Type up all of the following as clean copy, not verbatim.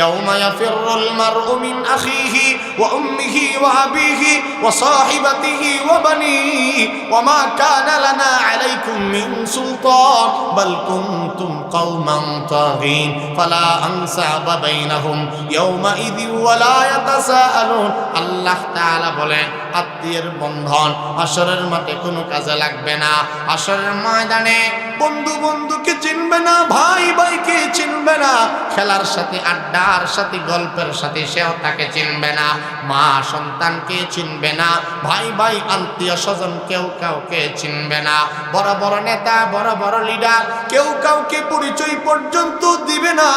يوم يفر المرء من أخيه وأمه وأبيه وصاحبته وبنيه وما كان لنا عليكم من سلطان بل كنتم قوما طاغين فلا أنساب بينهم يومئذ ولا يتساءلون আল্লাহ তাআলা বলেন আত্মীয়ের বন্ধন হাসরের মাঠে কোনো কাজে লাগবে না। হাসরের ময়দানে বন্ধু বন্ধুকে চিনবে না, ভাই ভাইকে চিনবে না, খেলার সাথে আড্ডার সাথে গল্পের সাথে সেও তাকে চিনবে না, মা সন্তানকে চিনবে না, ভাই ভাই আত্মীয় স্বজন কেউ কাউকে চিনবে না, বড় বড় নেতা বড় বড় লিডার কেউ কাউকে পরিচয় পর্যন্ত দিবে না।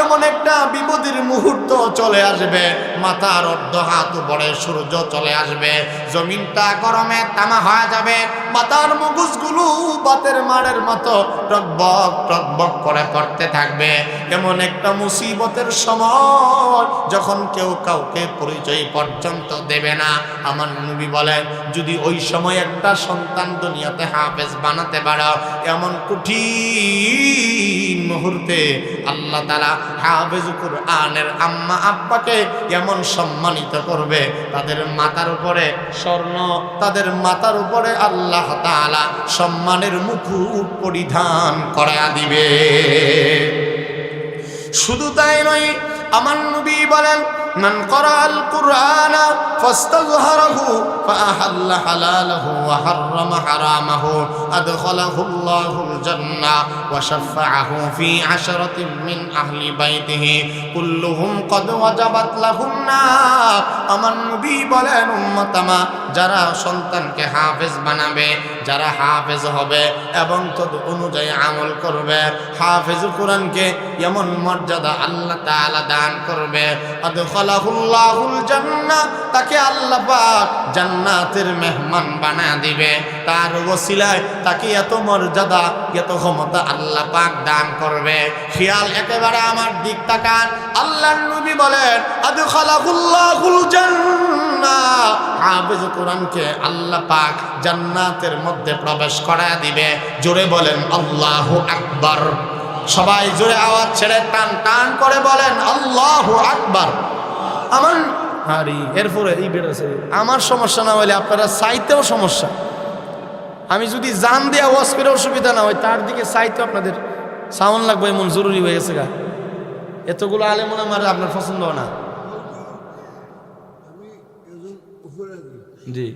এমন একটা বিপদের মুহূর্ত চলে আসবে, মাথার অর্ধ হাত উপরে সূর্য চলে আসবে, জমিনটা গরমে তামা হয়ে যাবে, মাথার মগজগুলো বাতের মারের মতো টকবক টকবক করে পড়তে থাকবে। এমন একটা মুসিবতের সময় যখন কেউ কাউকে পরিচয় পর্যন্ত দেবে না। আমার নবী বলেন যদি ওই সময় একটা সন্তান দুনিয়াতে হাফেজ বানাতে পারো, এমন কঠিন মুহূর্তে আল্লাহ তাআলা হাফেজ কুরআনের আম্মা আব্বাকে এমন সম্মানিত করবে, তাদের মাথার উপরে স্বর্ণ, তাদের মাথার উপরে আল্লাহ তাআলা সম্মানের মুকুট পরিধান করা দিবে। শুধু তাই নয়, আমার নবী বলেন মান ক্বরাআল কুরআনা ফাস্তাযহারাহু ফাআহাল্লা হালালাহু ওয়া হাররামা হারামাহু আদখালাহুল্লাহুল জান্নাহ ওয়া শাফাআহু ফি আশরাতিন মিন আহলি বাইতিহি কুল্লুহুম ক্বাদ ওয়াজাবাত লাহুন্না। আমার নবী বলেন উম্মতামা যারা সন্তানকে হাফেজ বানাবে, যারা হাফেজ হবে এবং তদ অনুযায়ী আমল করবে, হাফেজ কোরআনকে এমন মর্যাদা আল্লাহ তাআলা দান করবে, আদখালাহুল্লাহুল জান্নাহ, তাকে আল্লাহ পাক জান্নাতের মেহমান বানায় দিবে। তার ওসিলায় তাকে এত মর্যাদা এত ক্ষমতা আল্লাহ পাক দান করবে। খেয়াল একেবারে আমার দিক তাকান, আল্লাহর নবী বলেন আদখালাহুল্লাহুল জান্নাহ, হাফেজ কোরআনকে আল্লাহ পাক জান্নাতের মধ্যে প্রবেশ করায় দিবে। জোরে বলেন আল্লাহু আকবার। সবাই জোরে আওয়াজ ছেড়ে টান টান করে বলেন আল্লাহু আকবার। আমার হারি এরপরে এই বেড়েছে আমার সমস্যা না হলে আপনারা চাইতেও সমস্যা। আমি যদি জান দিয়ে আওয়াজ করে অসুবিধা না হয়, তার দিকে চাইতেও আপনাদের সাউন্ড লাগবে এমন জরুরি হয়ে গেছে গা। এতগুলো আলেমুল আমার আপনার পছন্দ না। জি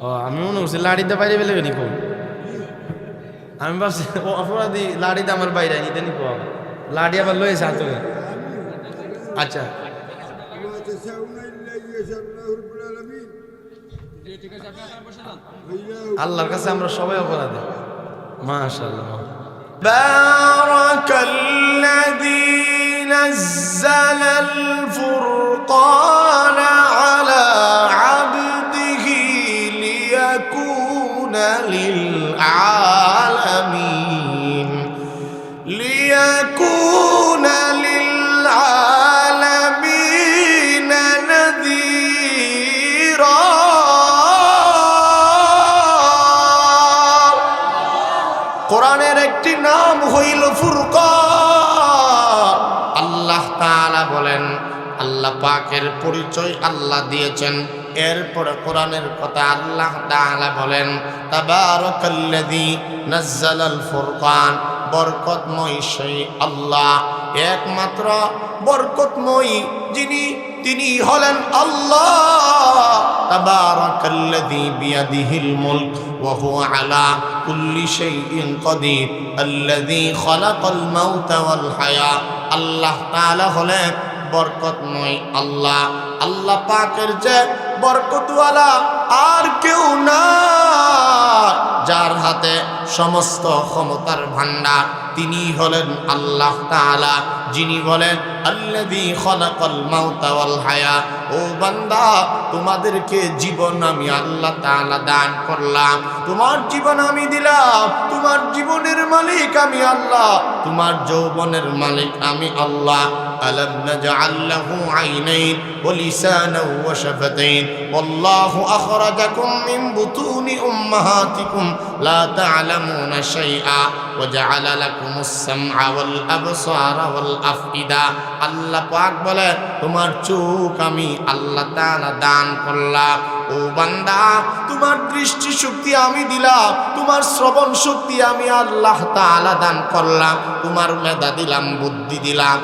ও আমি মনে করছি লাড়িতে বাইরে বেলে নি কম, আমি ভাবছি অপরাধী লাড়িতে আমার বাইরে নিতে নি কম, লাড়ি আবার লয়েছে হাতে। আচ্ছা আল্লাহর কাছে আমরা সবাই অপরাধী। মাশাআল্লাহ। বারাকাল্লাযী নাযালাল ফুরকানা আলা আবদিহি লিয়াকুনা লিল আলামিন লিয়াকুনা লিল আলামিন নাযীরা। কোরআনের একটি নাম হইল ফুরকান। আল্লাহ তাআলা বলেন, আল্লাহ পাকের পরিচয় আল্লাহ দিয়েছেন। এরপরে কোরআনের কথা আল্লাহ তাআলা বলেন তাবারাকাল্লাযী নাযালাল ফুরকান, বরকতময় সেই আল্লাহ, একমাত্র বরকতময় যিনি তিনি হলেন আল্লাহ। তাবারাকাল্লাযী বিয়াদিহিল মুলক ওয়া হুয়া আলা কুল্লি শাইইন কাদির আল্লাযী খালাকাল মাউতা ওয়াল হায়া। আল্লাহ তাআলা হলেন বরকতময় আল্লাহ। আল্লাহ পাকের যে বরকতওয়ালা আর কেউ না, যার হাতে সমস্ত ক্ষমতার ভান্ডার, তিনি হলেন আল্লাহ তাআলা, যিনি বলেন আল্লাযী খালাকাল মাউতা ওয়াল হায়া। ও বান্দা, তোমাদেরকে জীবন আমি আল্লাহ তাআলা দান করলাম, তোমার জীবন আমি দিলাম, তোমার জীবনের মালিক আমি আল্লাহ, তোমার যৌবনের মালিক আমি আল্লাহ। আলাম নাজআল লাহু আইনাইন ওয়া লিসানান ওয়া শাফাতাইন ওয়াল্লাহু আখরাজাকুম মিন বুতুনি উম্মাহাতিকুম লা তা'লামুনা শাইআ ওয়া জাআলা লাকুমুস সামআ ওয়াল আবসারা ওয়াল আফইদা। আল্লাহ পাক বলে তোমার চোখ আমি আল্লাহ তাআলা দান করলাম। ও বান্দা, তোমার দৃষ্টি শক্তি আমি দিলাম, তোমার শ্রবণ শক্তি আমি আল্লাহ তাআলা দান করলাম, তোমার মেধা দিলাম, বুদ্ধি দিলাম,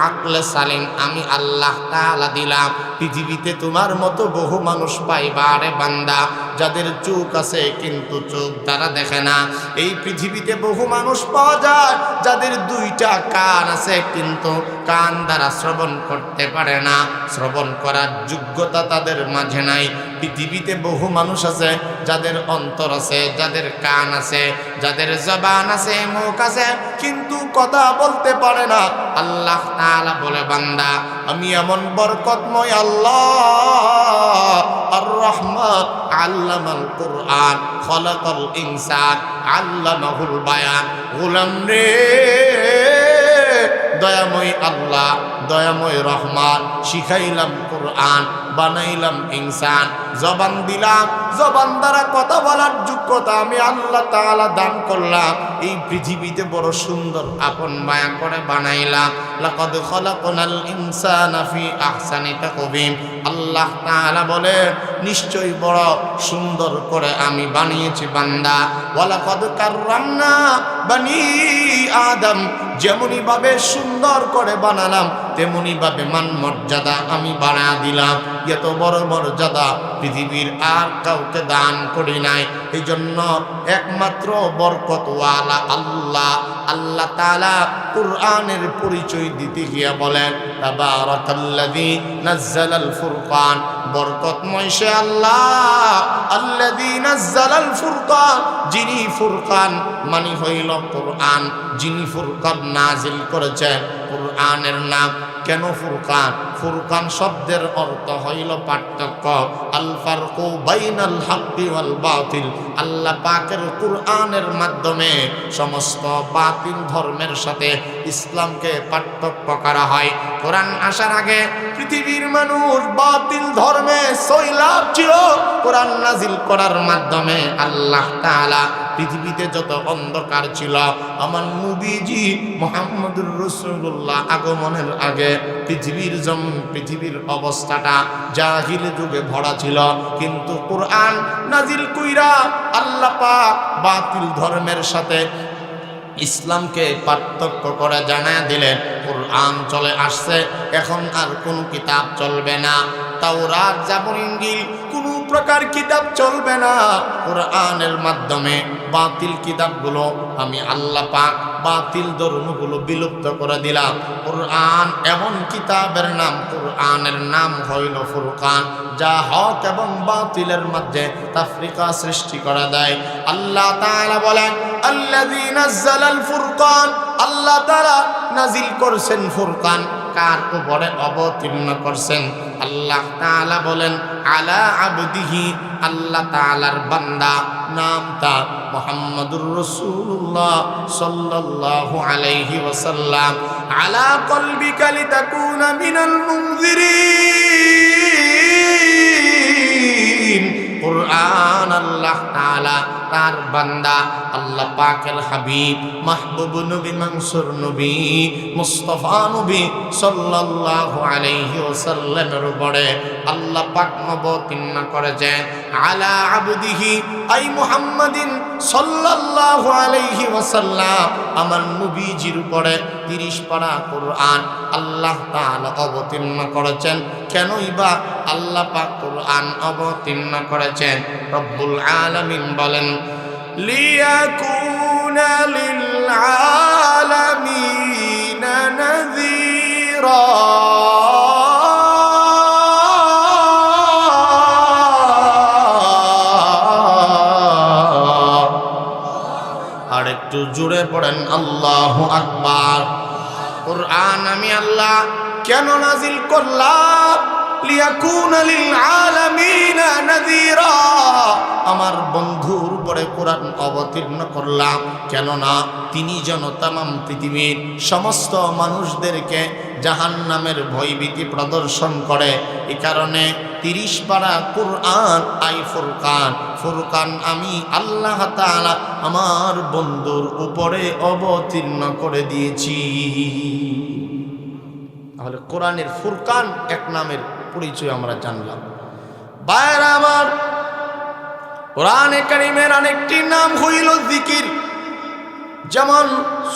আকলে সালিম আমি আল্লাহ তাআলা দিলাম। পৃথিবীতে তোমার মতো বহু মানুষ পাইবা রে বান্দা, যাদের চোখ আছে কিন্তু চোখ দ্বারা দেখে না। এই পৃথিবীতে বহু মানুষ পাওয়া যায় যাদের দুইটা কান আছে কিন্তু কান দ্বারা শ্রবণ করতে পারে না, শ্রবণ করার যোগ্যতা তাদের মাঝে নাই। পৃথিবীতে বহু মানুষ আছে যাদের অন্তর আছে, যাদের কান আছে, যাদের জবান আছে, মুখ আছে, কিন্তু কথা বলতে পারে না। আল্লাহ তাআলা বলে বান্দা আমি এমন বরকতময় আল্লাহ। আর রহমান আল্লামাল কুরআন খলাকাল ইনসান আল্লামাহুল বায়ান। গোলাম রে, দয়াময় আল্লাহ, দয়াময় রহমান, শিখাইলাম কুরআন, বানাইলাম ইনসান, জবান দিলাম, জবান দ্বারা কথা বলার যোগ্যতা আমি আল্লাহ তাআলা দান করলাম। এই পৃথিবীতে বড় সুন্দর আপন মায়া করে বানাইলাম। লাকাদ খালাকনাল ইনসানা ফি আহসানি তাকওয়িম। আল্লাহ তাআলা বলে নিশ্চয়ই বড় সুন্দর করে আমি বানিয়েছি বান্দা। ওয়ালাকাদ কাররামনা বানি আদম। যেমনই ভাবে সুন্দর করে বানালাম তেমনি ভাবে মান মর্যাদা আমি বাড়া দিলাম। এত বড় মর্যাদা পৃথিবীর আর কাউকে দান করি নাই। এই জন্য একমাত্র বরকতওয়ালা আল্লাহ। আল্লাহ তাআলা কুরআনের পরিচয় দিতে গিয়ে বলেন তাবারাকাল্লাযী নাযালাল ফুরকান। বরকতময় সে আল্লাহ, আল্লাযী নাযালাল ফুরকান, যিনি ফুরকান মানে হইল কুরআন, যিনি ফুরকান নাজিল করেছেন। কুরআনের নাম কেন ফুরকান? ফুরকান শব্দের অর্থ হইল পার্থক্য। আল ফারকু বাইনাল হাক্কি ওয়াল বাতিল। আল্লাহ পাকের কুরআনের মাধ্যমে সমস্ত বাতিল ধর্মের সাথে ইসলামকে পার্থক্য করা হয়। কোরআন আসার আগে পৃথিবীর মানুষ বাতিল ধর্মে সয়লাভ ছিল। কোরআন নাজিল করার মাধ্যমে আল্লাহ তাআলা পৃথিবীতে যত অন্ধকার ছিল, আমার নবীজি মুহাম্মদুর রাসূলুল্লাহ আগমনের আগে পৃথিবীর অবস্থাটা জাহিল যুগে ভরা ছিল। কিন্তু কোরআন নাজিল কইরা আল্লাহ পাক বাতিল ধর্মের সাথে ইসলামকে পার্থক্য করে জানায় দিলেন। কোরআন চলে আসছে, এখন আর কোন কিতাব চলবে না। তাওরাত, জাবুর, ইনজিল কোনো প্রকার কিতাব চলবে না। কোরআনের মাধ্যমে বাতিল কিতাবগুলো আমি আল্লাহ পাক বাতিল ধর্মগুলো বিলুপ্ত করে দিলাম। কোরআন এমন কিতাবের নাম, কোরআনের নাম হইল ফুরকান, যা হক এবং বাতিলের মধ্যে তাফরিকা সৃষ্টি করে দেয়। আল্লাহ তাআলা বলেন আল্লাযী নাযালাল ফুরকান। আল্লাহ তাআলা নাজিল করছেন ফুরকান, কার উপরে অবতীর্ণ করছেন? আল্লাহ তাআলা বলেন আলা আবদিহি। আল্লাহ তাআলার বান্দা নামটা মুহাম্মদুর রাসূলুল্লাহ সাল্লাল্লাহু আলাইহি ওয়াসাল্লাম। আলা কলবিকা লিতাকুনা মিনাল মুনযিরিন। কুরআন আল্লাহ তাআলা তার বান্দা আল্লাহ পাকের হাবিব মাহবুব নবী মনসুর নবী মুস্তাফা নবী সাল্লাল্লাহু আলাইহি ওয়াসাল্লামের উপরে আল্লাহ পাক অবতীর্ণ করেছেন। আলা আবদিহি আই মুহাম্মাদিন সাল্লাল্লাহু আলাইহি ওয়াসাল্লাম। আমার নবীজির উপরে 30 পারা কোরআন আল্লাহ তাআলা অবতীর্ণ করেছেন। কেনই বা আল্লাহ পাক কোরআন অবতীর্ণ করেছেন? রব্বুল আলামিন বলেন লিয়াকুনা লিল আলামিনা নাযীরা। আর একটু জোরে পড়েন আল্লাহু আকবার। কোরআন আমি আল্লাহ কেন নাজিল করলাম? লিয়াকুনা লিল আলামিনা নাযীরা, আমার বন্ধুর উপরে কোরআন অবতীর্ণ করলাম কেননা তিনি যেন তামাম পৃথিবীর সমস্ত মানুষদেরকে জাহান্নামের ভয়ভীতি প্রদর্শন করে। এই কারণে 30 পারা কুরআন আই ফুরকান, ফুরকান আমি আল্লাহ তাআলা আমার বন্ধুর উপরে অবতীর্ণ করে দিয়েছি। তাহলে কোরআনের ফুরকান এক নামের পরিচয় আমরা জানলাম। ভাইরা আমার, কোরআনে কারীমের আরেকটি নাম হইল জিকির। যেমন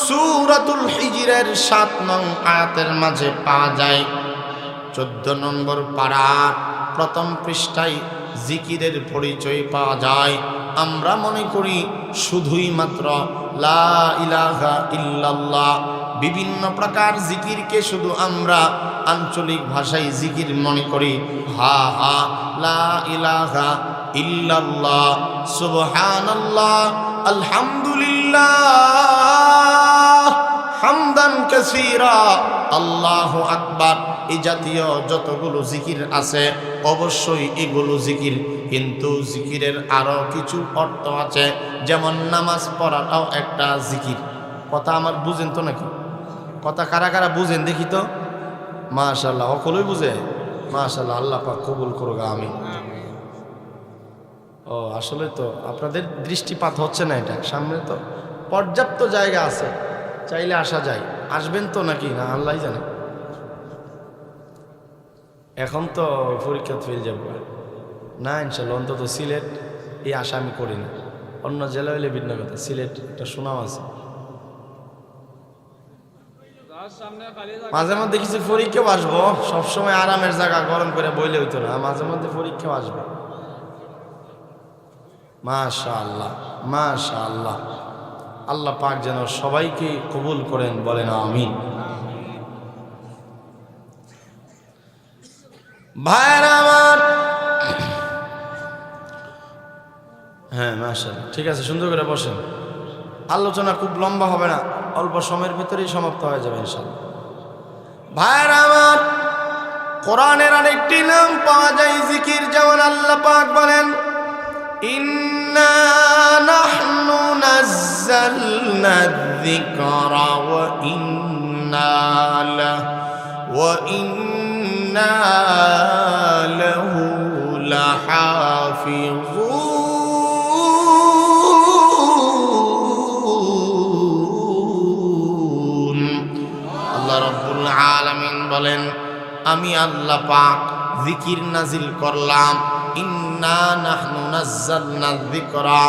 সূরাতুল হিজরের 7 নং আয়াতের মাঝে পাওয়া যায়, 14 নম্বর পারা প্রথম পৃষ্ঠায় জিকিরের পরিচয় পাওয়া যায়। আমরা মনে করি শুধুই মাত্র লা ইলাহা ইল্লাল্লাহ, বিভিন্ন প্রকার জিকিরকে শুধু আমরা আঞ্চলিক ভাষায় জিকির মনে করি। হা হা লা ইলাহা ইল্লাল্লাহ, সুবহানাল্লাহ, আলহামদুলিল্লাহ, হামদান কাসীরা, আল্লাহু আকবার, এই জাতীয় যতগুলো জিকির আছে অবশ্যই এগুলো জিকির, কিন্তু জিকিরের আরো কিছু অর্থ আছে। যেমন নামাজ পড়াটাও একটা জিকির। কথা আমার বুঝেন তো নাকি? কথা কারা কারা বুঝেন দেখি তো? মাশাআল্লাহ, সকলেই বুঝে। মাশাআল্লাহ, আল্লাহ পাক কবুল করুক, আমিন। ও আসলে তো আপনাদের দৃষ্টিপাত হচ্ছে না, এটা সামনে তো পর্যাপ্ত জায়গা আছে, চাইলে আসা যায়। আসবেন তো নাকি না আল্লাহই জানে। এখন তো পরীক্ষা ফেল যাবো না ইনশাল্লাহ। অন্তত সিলেট এই আশা আমি করি না, অন্য জেলা হইলে ভিন্ন কথা। সিলেট একটা সুনাম আছে, মাঝে মধ্যে কিছু পরীক্ষাও আসবো। সবসময় আরামের জায়গা গরম করে বইলে হইতো না, মাঝে মধ্যে পরীক্ষাও আসবে। মাশাআল্লাহ, মাশাআল্লাহ, আল্লাহ পাক যেন সবাইকে কবুল করেন, বলেন আমিন। ভাইরা আমার, হ্যাঁ মাশাআল্লাহ, ঠিক আছে, সুন্দর করে বসেন। আলোচনা খুব লম্বা হবে না, অল্প সময়ের ভিতরেই সমাপ্ত হয়ে যাবে ইনশাআল্লাহ। ভাইরা আমার, কোরআনের আরেকটি নাম পাওয়া যায় জিকির। যেমন আল্লাহ পাক বলেন, ইন্না নাহনু নাযালনা যিকরা ওয়া ইন্না লাহু লাহাফিজুন। আল্লাহ রাব্বুল আলামিন বলেন, আমি আল্লাহ পাক জিকির নাজিল করলাম। ইন্না নাহনু নাযালনা যিকরা,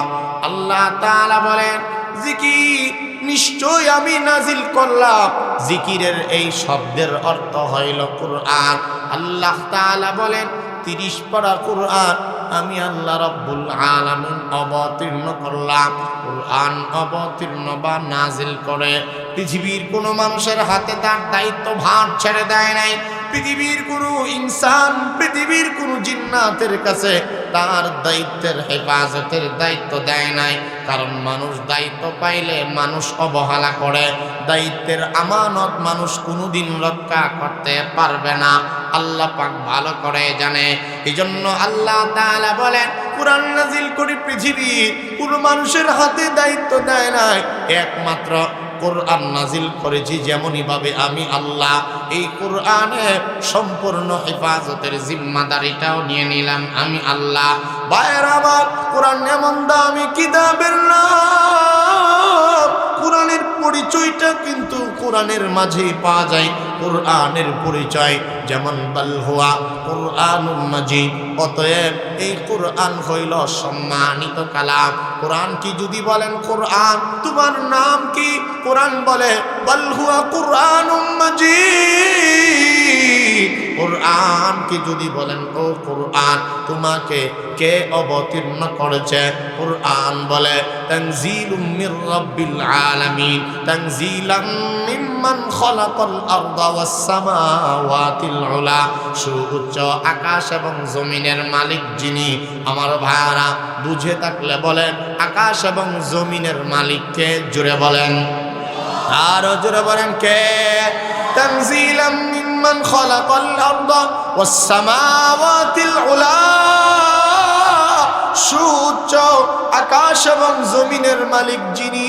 আল্লাহ তাআলা বলেন জিকির নিশ্চয় আমি নাজিল করলাম। জিকিরের এই শব্দের অর্থ হইল কুরআন। আল্লাহ তাআলা বলেন 30 পারা কুরআন আমি আল্লাহ রাব্বুল আলামিন অবতীর্ণ করলাম। কুরআন অবতীর্ণ বা নাজিল করে পৃথিবীর কোনো মানুষের হাতে তার দায়িত্ব ভার ছেড়ে দেয় নাই। পৃথিবীর কোনো ইনসান, পৃথিবীর কোনো জিন্নাতের কাছে তার দায়িত্বের হেফাজতের দায়িত্ব দেয় নাই। কারণ মানুষ দায়িত্ব পাইলে মানুষ অবহেলা করে, দায়িত্বের আমানত মানুষ কোনোদিন রক্ষা করতে পারবে না। আল্লাহ পাক ভালো করে জানে। এজন্য আল্লাহ তাআলা বলেন, কুরআন নাজিল করে পৃথিবীর কোনো মানুষের হাতে দায়িত্ব দেয় নাই, একমাত্র কুরআন নাজিল করেছি যেমনই ভাবে আমি আল্লাহ। এই কুরআনের সম্পূর্ণ হেফাজতের জিম্মাদারিটাও নিয়ে নিলাম আমি আল্লাহ। ভাইয়েরা আমার, কুরআন এমন দামি কিতাবের নাম। কুরআনের পরিচয়টা কিন্তু কুরআনের মাঝেই পাওয়া যায়। কুরআনের পরিচয় যেমন বাল হুয়া কুরআনুম মাজিদ, অতএব এই কুরআন হইল সম্মানিত কালাম। কুরআন কি যদি বলেন কুরআন তোমার নাম কি, কুরআন বলে বাল হুয়া কুরআনুম মাজিদ। কুরআন কি যদি বলেন ও কুরআন তোমাকে কে অবতীর্ণ করেছে, কুরআন বলে তানজিলুম মির রাব্বিল আলামিন, তানজিলাম মিম্মান খালাকাল আরদা ওয়াস সামাওয়াতিল উলা। সুউচ্চ আকাশ এবং জমিনের মালিক যিনি। আমার ভাইরা বুঝে থাকলে বলেন আকাশ এবং জমিনের মালিক কে? জোরে বলেন, আরো জোরে বলেন কে? তানজিলাম মিম্মান মান খালাকাল আরদা ওয়াস সামাওয়াতিল উলা, সুউচ্চ আকাশ এবং জমিনের মালিক যিনি,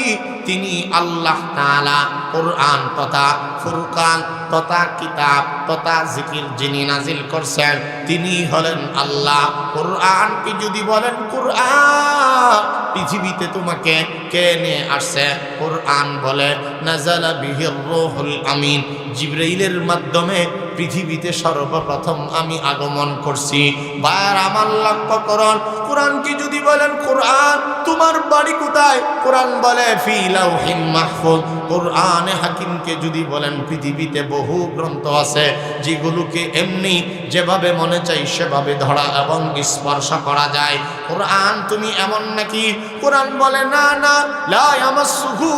তিনি আল্লাহ তাআলা। কুরআন তথা ফুরকান তথা কিতাব তথা জিকির যিনি নাজিল করছেন তিনি হলেন আল্লাহ। কুরআনকে যদি বলেন কুরআন পৃথিবীতে তোমাকে কে নিয়ে আসছে, কুরআন বলে নাযালা বিহির রূহুল আমিন, জিবরাইলের মাধ্যমে পৃথিবীতে সর্বপ্রথম আমি আগমন করছি। ভাইয়ার আমার লক্ষ্য করুন, কোরআনকে যদি বলেন কোরআন তোমার বাড়ি কোথায়, কোরআন বলে ফি লাউহিন মাহফুজ। কোরআনে হাকিমকে যদি বলেন পৃথিবীতে বহু গ্রন্থ আছে যেগুলোকে এমনি যেভাবে মনে চাই সেভাবে ধরা এবং স্পর্শ করা যায়। কোরআন তুমি এমন নাকি, কোরআন বলে না না লা ইয়ামাসসুহু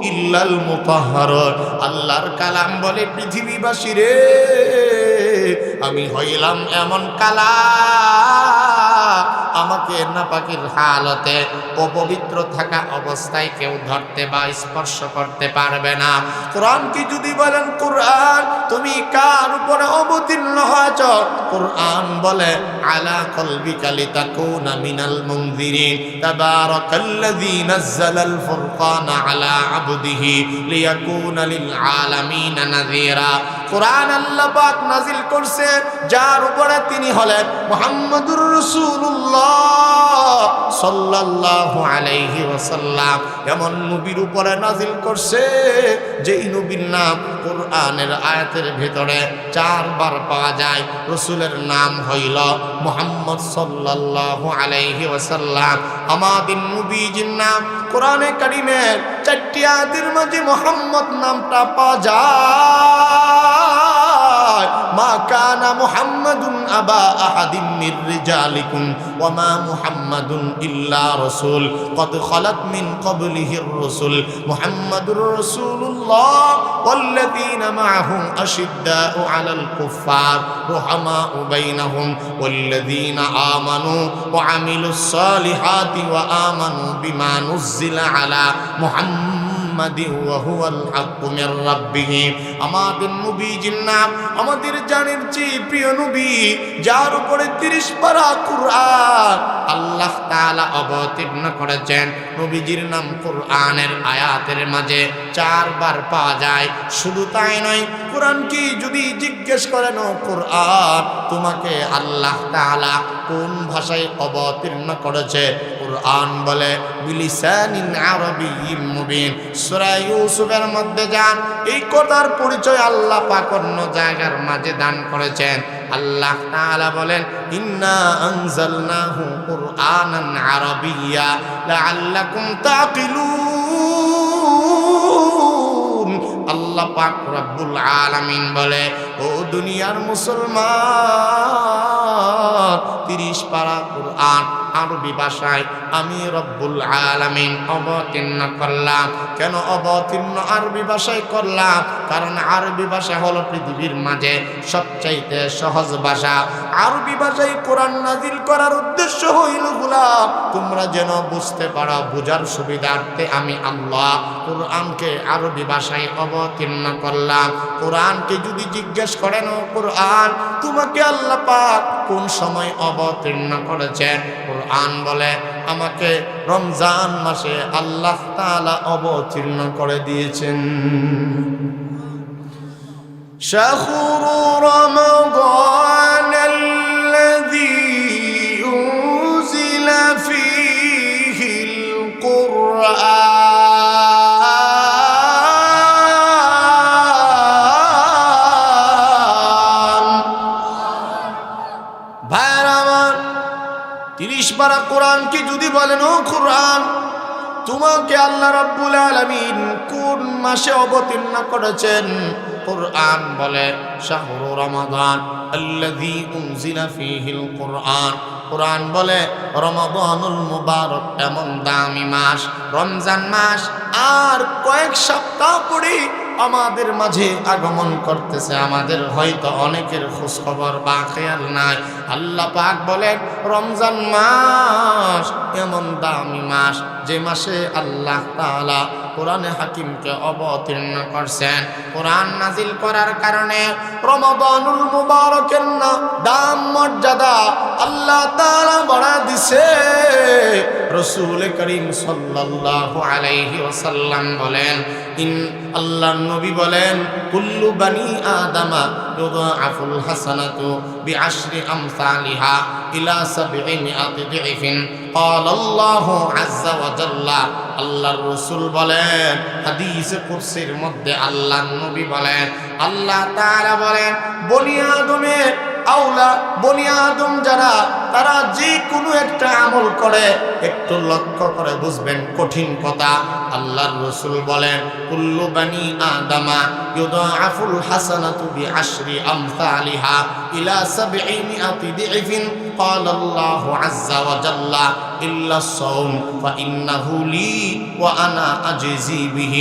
ইল্লাল মুতাহহারুন। আল্লাহর কালাম বলে পৃথিবীবাসী রে আমি হইলাম এমন কালাম, আমাকে নাপাকের হালতে অপবিত্র থাকা অবস্থায় কেউ ধরতে বা স্পর্শ করতে পারবে না। কোরআনকে যদি বলেন কোরআন তুমি কার উপরে অবতীর্ণ হয়েছ, কোরআন বলে আলা কলবিকা লিতাকুনা মিনাল মুনজিরিন তাবারাকাল্লাযী নাযালাল ফুরকানা আলা আবদিহি লিয়াকুনা লিল আলামিনা নাযীরা। কোরআন আল্লাহ পাক নাজিল করছে যার উপরে তিনি হলেন মুহাম্মদুর রাসূলুল্লাহ সাল্লাল্লাহু আলাইহি ওয়াসাল্লাম। এমন নবীর উপরে নাজিল করছে যেই নবীর নাম কোরআনের আয়াতের ভিতরে 4 বার পাওয়া যায়। রাসূলের নাম হইল মুহাম্মদ সাল্লাল্লাহু আলাইহি ওয়াসাল্লাম। আমাদের নবীজির নাম কোরআনে কারীমের 4টি আয়াতের মাঝে মুহাম্মদ নামটা পাওয়া যায়। মা কানা মুহাম্মাদুন আবা আহাদিন মির রিজালিকুম ওয়া মা মুহাম্মাদুন ইল্লা রাসূল ক্বাদ খালাত মিন ক্বাবলিহির রাসূল মুহাম্মাদুর রাসূলুল্লাহ ওয়াল্লাযীনা মাআহু আশিদ্দাউ আলাল কুফফার রুহামাউ বাইনাহুম ওয়াল্লাযীনা আমানু ওয়া আমিলুস সালিহাতি ওয়া আমানু বিমা নুজ্জিলা আলা মুহাম্মাদিন ওয়া হুয়াল হাক্কু মির রাব্বিহিম। আমাদের নবীজির নাম আমাদের জানের চেয়ে প্রিয় নবী, যার উপরে 30 পারা কুরআন আল্লাহ তাআলা অবতীর্ণ করেছেন। নবীজির নাম কুরআনের আয়াতের মাঝে 4 বার পাওয়া যায়। শুধু তাই নয়, কোরআন কি যদি জিজ্ঞেস করেন ও কোরআন তোমাকে আল্লাহ তাআলা কোন ভাষায় অবতীর্ণ করেছে, কোরআন বলে বিলিসানিন আরবিয়্যিম মুবিন। সূরা ইউসুফের মধ্যে যান, এই কথার পরিচয় আল্লাহ পাক অন্য জায়গার মাঝে দান করেছেন। আল্লাহ তাআলা বলেন ইন্না আনজালনাহু কুরআনান আরাবিয়্যা লাআল্লাকুম তাকিলুন। আল্লাহ পাক রব্বুল আলামিন বলে ও দুনিয়ার মুসলমান 30 পারা কুরআন আরবি ভাষায় আমি রব্বুল আলামিন অবতীর্ণ করলাম। কেন অবতীর্ণ আরবি ভাষায় করলাম? কারণ আরবি ভাষা হলো পৃথিবীর মাঝে সবচাইতে সহজ ভাষা। আরবি ভাষায় কোরআন নাজিল করার উদ্দেশ্য হইল গোলাম তোমরা যেন বুঝতে পারো, বুঝার সুবিধার্থে আমি আল্লাহ কোরআনকে আরবি ভাষায় অবতীর্ণ করলাম। কোরআনকে যদি জিজ্ঞেস করেন ও কোরআন তোমাকে আল্লাহ পাক কোন সময় অবতীর্ণ করেছেন, কোরআন বলে আমাকে রমজান মাসে আল্লাহ তাআলা অবতীর্ণ করে দিয়েছেন। শাহরু রমাদানাল্লাযী উনজিলা ফীহিল কুরআন। ভাইরা আমার, 30 পারা কোরআনকে যদি বলেন ও কোরআন তোমাকে আল্লাহ রাব্বুল আলামিন কোন মাসে অবতীর্ণ করেছেন, কোরআন বলে শাহরু রমাদান আল্লাযী উনজিলা ফীহিল কুরআন। কোরআন বলে রমাদানুল মুবারক এমন দামি মাস, রমজান মাস আর কয়েক সপ্তাহ পরে আমাদের মাঝে আগমন করতেছে। আমাদের হয়তো অনেকের খোঁজ খবর বা খেয়াল নাই। আল্লাহ পাক বলেন রমজান মাস এমন দামি মাস যে মাসে আল্লাহ তাআলা কোরআনে হাকিমকে অবতীর্ণ করছেন। কোরআন নাজিল করার কারণে রমাদানুল মুবারকের দাম মর্যাদা আল্লাহ তাআলা বাড়া দিছে। রাসূল করিম সাল্লাল্লাহু আলাইহি ওয়াসাল্লাম বলেন, আল্লাহর নবী বলেন, কুল্লু বানি আদামা ইউদাআফুল হাসানাতু বিআশরি আমসালিহা ইলা 700 দিফিন। قال الله عز وجل, আল্লাহর রাসূল বলেন, হাদিসে কুরসির মধ্যে আল্লাহর নবী বলেন, আল্লাহ তাআলা বলেন, বনি আদমের আওলা বনি আদম যারা, তারা যে কোনো একটা আমল করে, একটু লক্ষ্য করে বুঝবেন কঠিন কথা। আল্লাহর রাসূল বলেন, কুল্লু বানি আদামা ইউদাআফুল হাসানাতু বিআশরি আমসালিহা ইলা 700 দিফিন। قال الله عز وجل إلا الصوم فإنه لي وأنا أجزي به।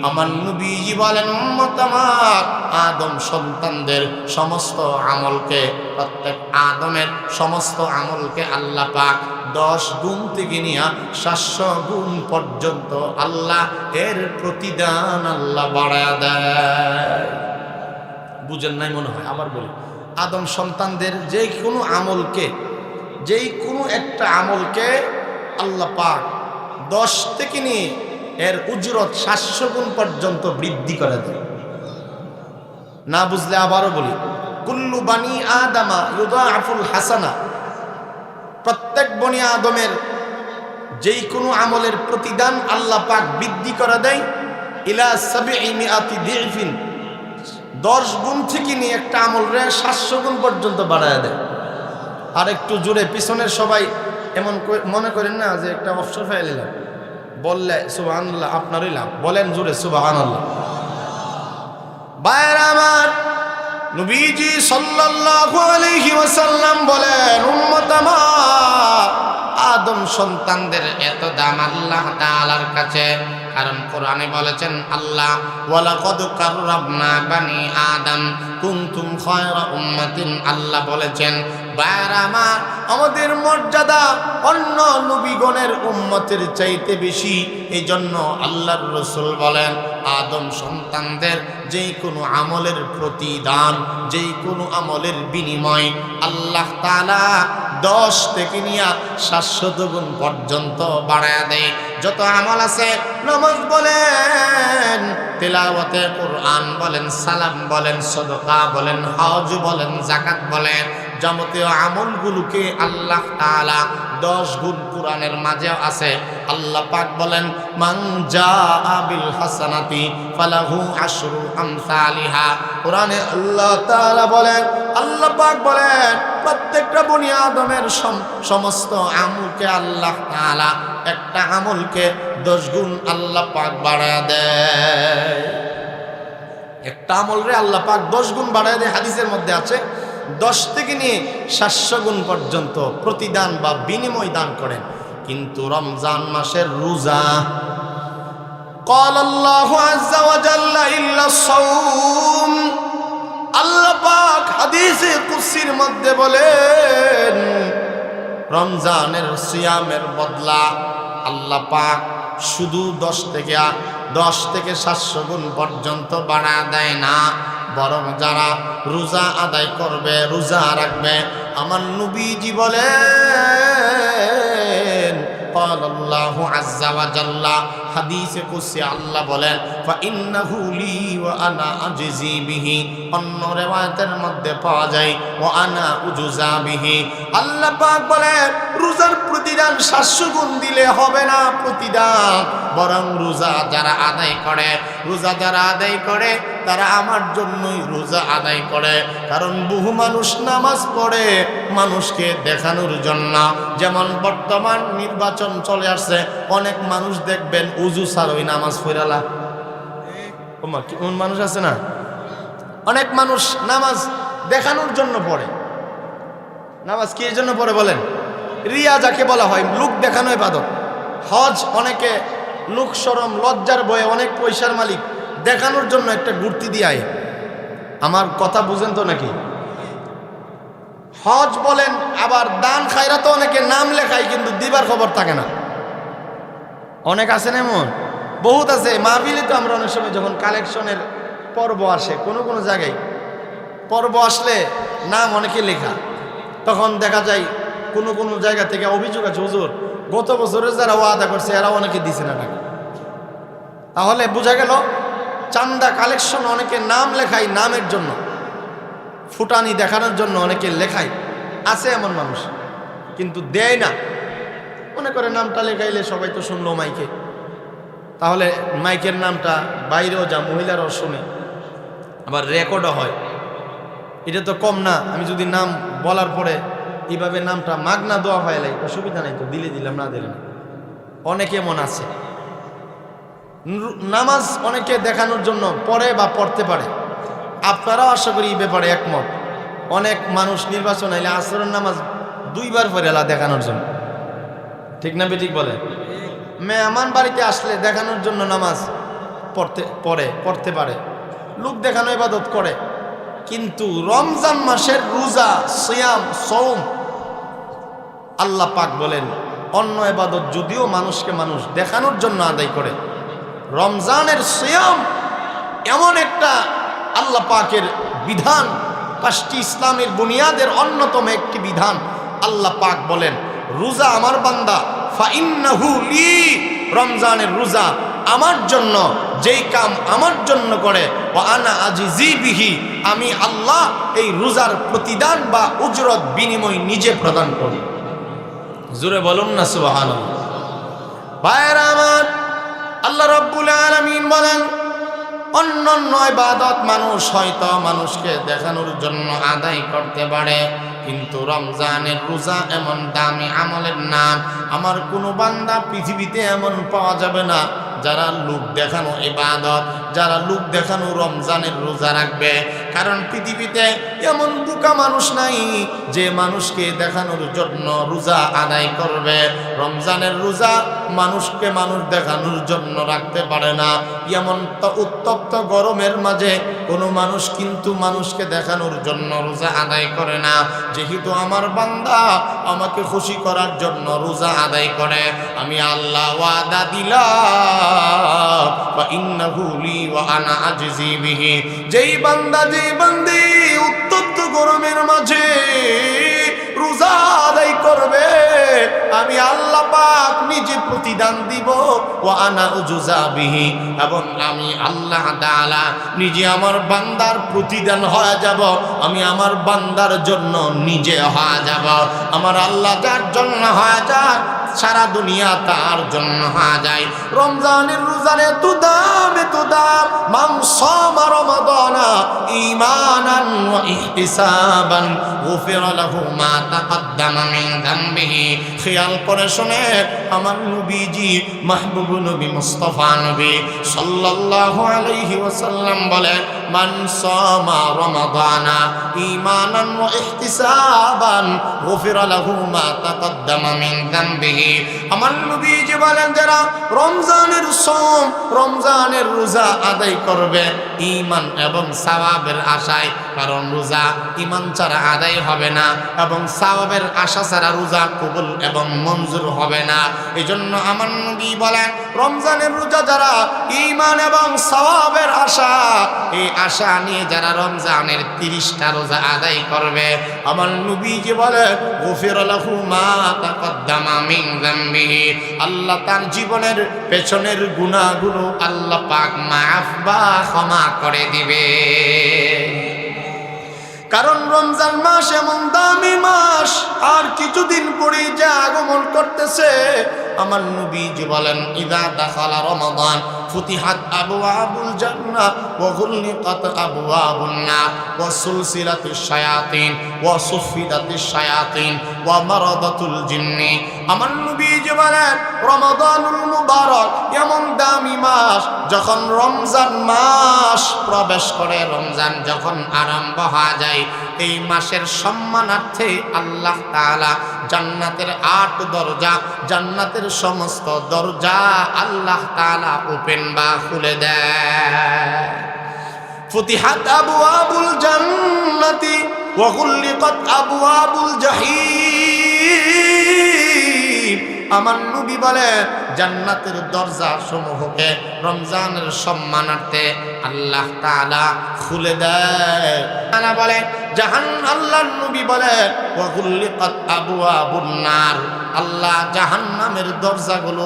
আমার নবীজি বলেন, উম্মত আমার, আদম সন্তানদের সমস্ত আমলকে, প্রত্যেক আদমের সমস্ত আমলকে আল্লাহ পাক 10 গুণ থেকে নিয়ে 700 গুণ পর্যন্ত আল্লাহ এর প্রতিদান আল্লাহ বাড়ায়া দেয়। বুঝেন নাই মনে হয়, আবার বলি, আদম সন্তানদের যে কোনো আমলকে, যেই কোনো একটা আমলকে আল্লাহ পাক 10 থেকে নিয়ে এর উজরত 700 গুণ পর্যন্ত বৃদ্ধি করে দেয়। না বুঝলে আবারও বলি, কুল্লু বানি আদামা ইউদাআফুল হাসানা, প্রত্যেক বনি আদমের যেই কোনো আমলের প্রতিদান আল্লাহ পাক বৃদ্ধি করে দেয় ইলা 700 দিফিন, 10 গুণ থেকে নিয়ে একটা আমলরে 700 গুণ পর্যন্ত বাড়ায় দেয়। আর একটু জোরে, পিছনের সবাই এমন মনে করেন না যে একটা অবসর ফেলে নিলাম, বললে সুবহানাল্লাহ আপনারই লাভ, বলেন জোরে সুবহানাল্লাহ। ভাইরা আমার, নবীজি সাল্লাল্লাহু আলাইহি ওয়াসাল্লাম বলেন, উম্মত আমার, আদম সন্তানদের এত দাম আল্লাহ তাআলার কাছে, কারণ কোরআনে বলেছেন আল্লাহ, ওয়ালাকাদ কাররামনা বানি আদম কুনতুম খায়রা উম্মাতিন। আল্লাহ বলেছেন, ভাইরা আমার, আমাদের মর্যাদা অন্য নবীগণের উম্মতের চাইতে বেশি। এই জন্য আল্লাহর রাসূল বলেন, আদম সন্তানদের যেই কোনো আমলের প্রতিদান, যেই কোনো আমলের বিনিময় আল্লাহ তাআলা 10 থেকে নিয়ে 700 গুণ পর্যন্ত বাড়ায়া দেয়। যত আমল আছে, নামাজ বলেন, তিলাওয়াতে কোরআন বলেন, সালাম বলেন, সাদাকা বলেন, হজ বলেন, যাকাত বলেন, যাবতীয় আমলগুলোকে আল্লাহ তাআলা 10 গুণ কোরআনের মাঝে আছে। আল্লাহ পাক বলেন, মান জাআ বিল হাসানাতি ফালাহু আশরু আমসালিহা। কোরআনে আল্লাহ তাআলা বলেন, আল্লাহ পাক বলেন, প্রত্যেকটা বনি আদমের সমস্ত আমলকে আল্লাহ তাআলা, একটা আমলকে 10 গুণ আল্লাহ পাক বাড়ায় দেয়। একটা আমলরে আল্লাহ পাক 10 গুণ বাড়ায় দেয়। হাদিসের মধ্যে আছে 10 থেকে নিয়ে 700 গুণ পর্যন্ত প্রতিদান বা বিনিময় দান করেন। কিন্তু রমজান মাসের রোজা, قال الله عز وجل إلا الصوم, আল্লাহ পাক হাদিসে কুদসির মধ্যে বলেন, রমজানের সিয়ামের বদলা আল্লাহ পাক শুধু 10 থেকে 700 গুণ পর্যন্ত বাড়া দেয় না, বরং যারা রোজা আদায় করবে, রোজা রাখবে, আমার নবীজি বলেন, قال الله عز وجل, হাদিসে কুদসি আল্লাহ বলেন, فإنه لي وأنا أجزي به। অন্য রিওয়ায়াতের মধ্যে পাওয়া যায় وأنا أجزى به। আল্লাহ পাক বলেন, রোজার প্রতিদান 700 গুণ দিলে হবে না প্রতিদান, বরং রোজা যারা আদায় করে তারা আমার জন্যই রোজা আদায় করে। কারণ বহু মানুষ নামাজ পড়ে মানুষকে দেখানোর জন্য। যেমন বর্তমান নির্বাচন চলে আসছে, অনেক মানুষ দেখবেন উজু ছাড়াই নামাজ পড়ালা। কোন মানুষ আছে না, অনেক মানুষ নামাজ দেখানোর জন্য পড়ে। নামাজ কি জন্য পড়ে বলেন? রিয়া যাকে বলা হয়, লোক দেখানো ইবাদত। হজ অনেকে লোক শরম লজ্জার ভয়ে, অনেক পয়সার মালিক দেখানোর জন্য একটা ঘুরতি দিয়ে আয়। আমার কথা বুঝেন তো নাকি? হজ বলেন, আবার দান খায়রাত অনেকে নাম লেখায় কিন্তু দিবার খবর থাকে না। অনেক আছেন এমন, বহুত আছে মাহফিলে তো আমরা অনেক সময় যখন কালেকশনের পর্ব আসে কোনো কোনো জায়গায় পর্ব আসলে নাম অনেকে লেখা, তখন দেখা যায় কোনো কোনো জায়গা থেকে অভিযোগ আছে, হুজুর গত বছরের যারা ওয়াদা করছে এরা অনেকে দিছে না টাকা। তাহলে বোঝা গেল চান্দা কালেকশন অনেকে নাম লেখায় নামের জন্য, ফুটানি দেখানোর জন্য অনেকে লেখায়, আছে এমন মানুষ, কিন্তু দেয় না। মনে করে নামটা লেখাইলে সবাই তো শুনলো মাইকে, তাহলে মাইকের নামটা বাইরেও যা মহিলারাও শুনে, আবার রেকর্ডও হয়। এটা তো কম না, আমি যদি নাম বলার পরে এইভাবে নামটা মাগনা দেওয়া হয় লাগে, অসুবিধা নাই তো, দিলে দিলাম না দিলে না। অনেকে মন আছে নামাজ অনেকে দেখানোর জন্য পড়ে বা পড়তে পারে, আপনারাও আশা করি এই ব্যাপারে একমত। অনেক মানুষ নির্বাচন আইলে আসরের নামাজ 2 বার পড়ে এলা দেখানোর জন্য, ঠিক না বেঠিক বলে? মেহমান বাড়িতে আসলে দেখানোর জন্য নামাজ পড়তে পারে, লোক দেখানো ইবাদত করে। কিন্তু রমজান মাসের রোজা, সিয়াম, সওম আল্লাহ পাক বলেন অন্য ইবাদত যদিও মানুষকে মানুষ দেখানোর জন্য আদায় করে, রমজানের সিয়াম এমন একটা আল্লাহ পাকের বিধান, 5টি ইসলামের বুনিয়াদের অন্যতম একটি বিধান। আল্লাহ পাক বলেন রোজা আমার বান্দা, ফাইন্নাহু লি, রমজানের রোজা আমার জন্য, যেই কাম আমার জন্য করে, ওয়া আনা আজিজি বিহি, আমি আল্লাহ এই রোজার প্রতিদান বা উজরত বিনিময় নিজে প্রদান করি। জোরে বলুন না সুবহানাল্লাহ। ভাইরা আমার, আল্লাহ রাব্বুল আলামিন বলেন অন্যান্য ইবাদত মানুষ হয়তো মানুষকে দেখানোর জন্য আদায় করতে পারে, কিন্তু রমজানের রোজা এমন দামি আমলের নাম, আমার কোনো বান্দা পৃথিবীতে এমন পাওয়া যাবে না যারা লোক দেখানো ইবাদত, যারা লোক দেখানো রমজানের রোজা রাখবে। কারণ পৃথিবীতে এমন বোকা মানুষ নাই যে মানুষকে দেখানোর জন্য রোজা আদায় করবে। রমজানের রোজা মানুষকে মানুষ দেখানোর জন্য রাখতে পারে না। এমন উত্তপ্ত গরমের মাঝে কোনো মানুষ কিন্তু মানুষকে দেখানোর জন্য রোজা আদায় করে না। যেহেতু আমার বান্দা আমাকে খুশি করার জন্য রোজা আদায় করে, আমি আল্লাহ ওয়াদা দিলাম ওয়া ইন্নাহু লি ওয়া আনা আজজি বিহি, যেই বান্দা যেই বান্দি উত্তপ্ত গরমের মাঝে রোজা আদায় করবে, আমি আল্লাহ পাক নিজে প্রতিদান দিব, ওয়া আনা উজজা বিহি, এবং আমি আল্লাহ তাআলা নিজে আমার বান্দার প্রতিদান হয়ে যাব। আমি আমার বান্দার জন্য নিজে হয়ে যাব। আমার আল্লাহ যার জন্য হয়ে যায় সারা দুনিয়া তার জন্য হয়ে যায়। রমজানের রোজার এত দাম, এত দাম। মান সামা রমাদানা ঈমানান ওয়া ইহতিসাবান গুফিরা লাহু মা তাকদ্দামা মিন যামবিহি। খেয়াল করে শুনে আমার নবীজি, মাহবুব নবী মুস্তাফা নবী সাল্লাল্লাহু আলাইহি ওয়াসাল্লাম বলেন, মান সামা রমাদানা ঈমানান ওয়া ইহতিসাবান গুফিরা লাহু মা তাকদ্দামা মিন যামবিহি। আমার নবীজি বলেন যারা রমজানের সওম, রমজানের রোজা আদায় করবে ঈমান এবং সওয়াবের আশায়, কারণ রোজা ঈমান ছাড়া আদায় হবে না এবং সওয়াবের আশা ছাড়া রোজা কবুল এবং মঞ্জুর হবে না। এজন্য আমার নবী বলেন রমজানের রোজা যারা ঈমান এবং সওয়াবের আশা, এই আশা নিয়ে যারা রমজানের 30টা রোজা আদায় করবে, আমার নবীজি বলে গুফিরা লাহু মা তাকদ্দামা মিন যামবিহি, আল্লাহ তার জীবনের পেছনের গুনাহগুলো আল্লাহ পাক মাফ বা ক্ষমা করে দিবে। কারণ রমজান মাস এমন দামি মাস, আর কিছুদিন পরে যা আগমন করতেছে। আমার নবীজি বলেন ইযা দাখালা রমাদান ফুতিহাত আবওয়াবুল জান্নাহ ওয়া গুলনিকাত আবওয়াবুন নার ওয়া সুলসিলাতুশ শায়াতিন ওয়া সুফিদাতুশ শায়াতিন ওয়া মারাদাতুল জিন্নি। আমার নবীজি বলেন রমাদানুল মুবারক এমন দামি মাস, যখন রমজান মাস প্রবেশ করে, রমজান যখন আরম্ভ হয়ে যায়, এই মাসের সম্মানার্থে আল্লাহ তাআলা জান্নাতের 8 দরজা, জান্নাতের সমস্ত দরজা আল্লাহ তাআলা ওপেন বা খুলে দেয়। ফুতিহাত আবওয়াবুল জান্নাতি ওয়া গুললিকাত আবওয়াবুল জাহিম। আমার নবী বলে জান্নাতের দরজা সমূহকে রমজানের সম্মানার্থে আল্লাহ তাআলা খুলে দেয়। তাআলা বলে আল্লাহর নবী বলেন ওয়া গুল্লিকাত আবওয়াবুন নার, আল্লাহ জাহান্নামের দরজাগুলো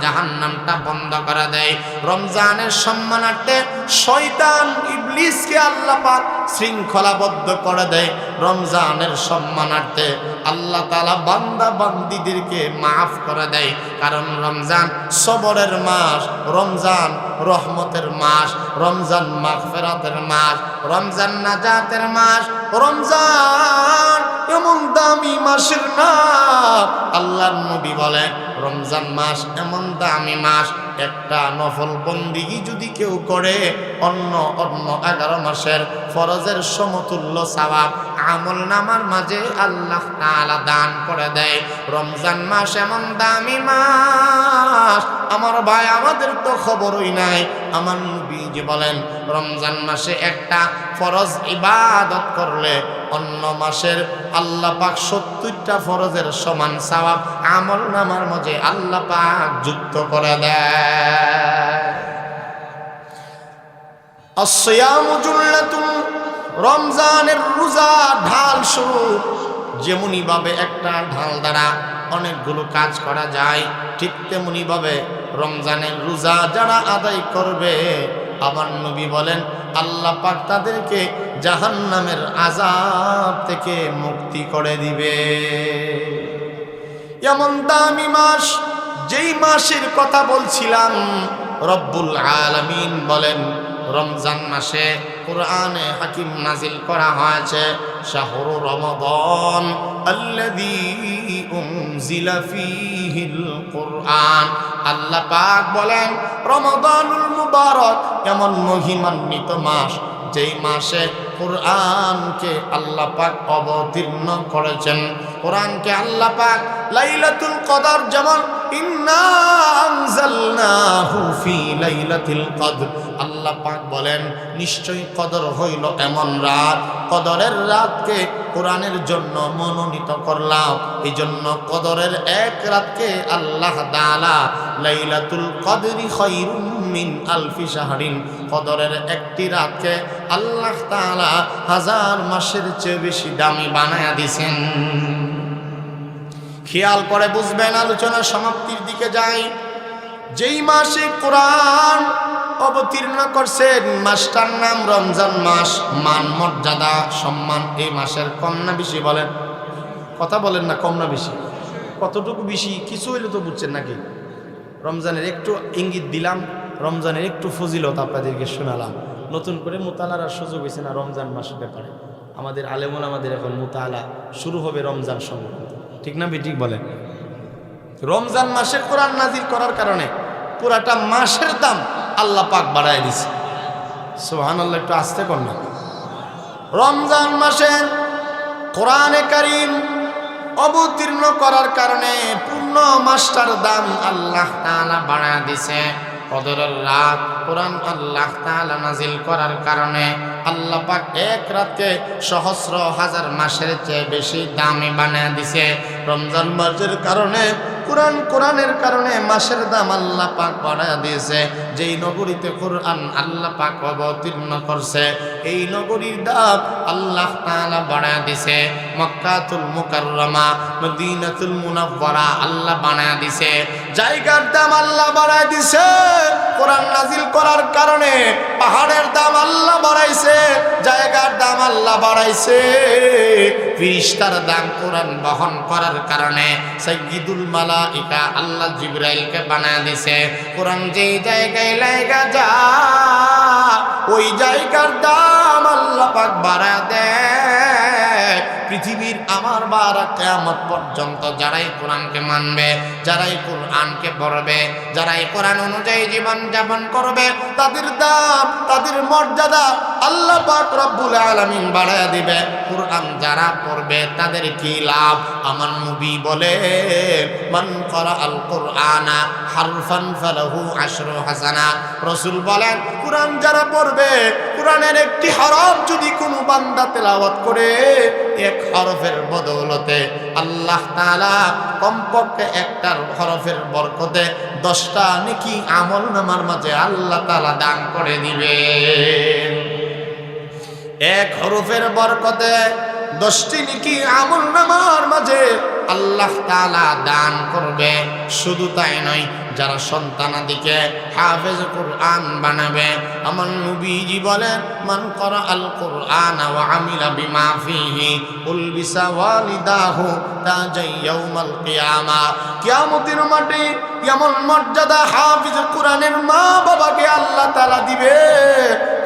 জাহান্নামটা বন্ধ করে দেয়। রমজানের সম্মানার্থে শয়তান ইবলিসকে আল্লাহ পাক শৃঙ্খলাবদ্ধ করে দেয়। রমজানের সম্মানার্থে আল্লাহ তাআলা বান্দা বান্দীদেরকে মাফ করে দেয়। কারণ রমজান সবরের মাস, রমজান রহমতের মাস, রমজান মাগফিরাতের মাস, রমজান নাজাতের মাস, রমজান এমন দামি মাসের নাম। আল্লাহর নবী বলেন রমজান মাস এমন দামি মাস, একটা নফল বন্দিগি যদি কেউ করে অন্য 11 মাসের ফরজের সমতুল্য সওয়াব আমল নামার মাঝে আল্লাহ তাআলা দান করে দেয়। রমজান মাস এমন দামি মাস, আমার ভাই আমাদের তো খবরই নাই। আমার নবী যে বলেন রমজান মাসে একটা ফরজ ইবাদত করলে অন্য মাসের আল্লাহ পাক 70টা ফরজের সমান সওয়াব আমল নামার মাঝে আল্লাহ পাক যুক্ত করে দেয়। আসসিয়ামু জুল্লাতুন, রমজানের রোজা ঢাল স্বরূপ। যেমনি ভাবে একটা ঢাল দ্বারা অনেকগুলো কাজ করা যায়, ঠিক তেমনি ভাবে রমজানের রোজা যারা আদায় করবে আমার নবী বলেন আল্লাহ পাক তাদেরকে জাহান্নামের আযাব থেকে মুক্তি করে দিবে। এমন দামি মাস, যেই মাসের কথা বলছিলাম রব্বুল আলামিন বলেন রমজান মাসে কুরআনে হাকিম নাজিল করা হয়েছে। শাহরু রমাদান আল্লাযী উনজিলা ফীহিল কুরআন। আল্লাহ পাক বলেন রমাদানুল মুবারক এমন মহিমান্বিত মাস, যেই মাসে কুরআনকে আল্লাহ পাক অবতীর্ণ করেছেন। কুরআনকে আল্লাহ পাক লাইলাতুল কদর, যেমন ইন্না আনজালনাহু ফি লাইলাতিল কদর, আল্লাহ পাক বলেন নিশ্চয়ই কদর হইল এমন রাত, কদরের রাতকে কোরআনের জন্য মনোনীত করলাম। এই জন্য কদরের এক রাতকে আল্লাহ তাআলা লাইলাতুল কদরি খায়রুম মিন আলফি শাহরিন, কদরের একটি রাতকে আল্লাহ তাআলা 1000 মাসের চেয়ে বেশি দামি বানায়া দিয়েছেন। খেয়াল করে বুঝবেন, আলোচনা সমাপ্তির দিকে যাই। যেই মাসে কোরআন অবতীর্ণ করছেন মাসটার নাম রমজান মাস। মান মর্যাদা সম্মান এই মাসের কম না বেশি বলেন? কথা বলেন না, কম না বেশি? কতটুকু বেশি? কিছু হইলে তো বুঝছেন নাকি? রমজানের একটু ইঙ্গিত দিলাম, রমজানের একটু ফজিলত আপনাদেরকে শোনালাম। নতুন করে মুতালার সুযোগ হয়েছে না রমজান মাসের ব্যাপারে? আমাদের আলেমুল আমাদের এখন মুতালা শুরু হবে রমজান সম্পর্কে, ঠিক না ঠিক বলেন? রমজান মাসে কোরআন নাজিল করার কারণে পুরাটা মাসের দাম আল্লাহ পাক বাড়ায় দিছে। সুবহানাল্লাহ, একটু আস্তে কর না। রমজান মাসে কোরআনে কারীম অবতীর্ণ করার কারণে পূর্ণ মাসটার দাম আল্লাহ তাআলা বাড়ায় দিছে। কদরের রাত কোরআন আল্লাহ তাআলা নাজিল করার কারণে আল্লাহ পাক এক রাতকে সহস্র হাজার মাসের চেয়ে বেশি দামি বানায় দিছে। রমজান মাসের কারণে কোরআনের কারণে মাসের দাম আল্লাহ পাক বাড়ায় দিয়েছে। যেই নগরীতে কোরআন আল্লাহ পাক অবতীর্ণ করছে এই নগরীর দাম আল্লাহ তাআলা বাড়ায় দিয়েছে। মক্কাতুল মুকাররমা, মদিনাতুল মুনাওয়ারা আল্লাহ বাড়ায় দিয়েছে। জায়গার দাম আল্লাহ বাড়ায় দিয়েছে। কোরআন নাজিল করার কারণে পাহাড়ের দাম আল্লাহ বাড়াইছে, জায়গার দাম আল্লাহ বাড়াইছে। ফেরেশতার দাম কোরআন বহন করার কারণে সাইয়্যিদুল মালাইকা আল্লাহ জিবরাইলকে বানায় দিছে। কোরআন যেই জায়গায় লাগা যায় ওই জায়গার দাম আল্লাহ পাক বাড়ায় দেয়। পৃথিবীর আমার বারা কিয়ামত পর্যন্ত যারাই কোরআনকে মানবে, যারাই কোরআনকে পড়বে, যারাই কোরআন অনুযায়ী জীবন যাপন করবে তাদের দাম, তাদের মর্যাদা আল্লাহ পাক রব্বুল আলামিন বাড়ায় দিবে। কোরআন যারা পড়বে তাদের কি লাভ? আমার নবী বলে মান ক্বারাআল কুরআনা হারফান ফালাহু আশরু হাসানাত। রাসূল বলেন কোরআন যারা পড়বে কোরআনের একটি হরফ যদি কোনো বান্দা তেলাওয়াত করে, এক হরফের বদৌলতে আল্লাহ তাআলা কমপক্ষে একটা হরফের বরকতে 10টা নেকি আমলনামার মাঝে আল্লাহ তাআলা দান করে দিবেন। এক হরফের বরকতে 10টি নেকি আমলনামার মাঝে আল্লাহ তাআলা দান করবে। শুধু তাই নয়, যারা সন্তানাদিকে হাফেজ কোরআন বানাবে, আমার নবীজি বলেন, মান করা আল কোরআন ওয়া আমিলা বিমা ফিহি উলবিসা ওয়ালিদাহু তাজাই ইয়াউমাল কিয়ামা। কিয়ামতের মাঠে এমন মর্যাদা হাফেজ কোরআনের মা বাবাকে আল্লাহ তাআলা দিবে।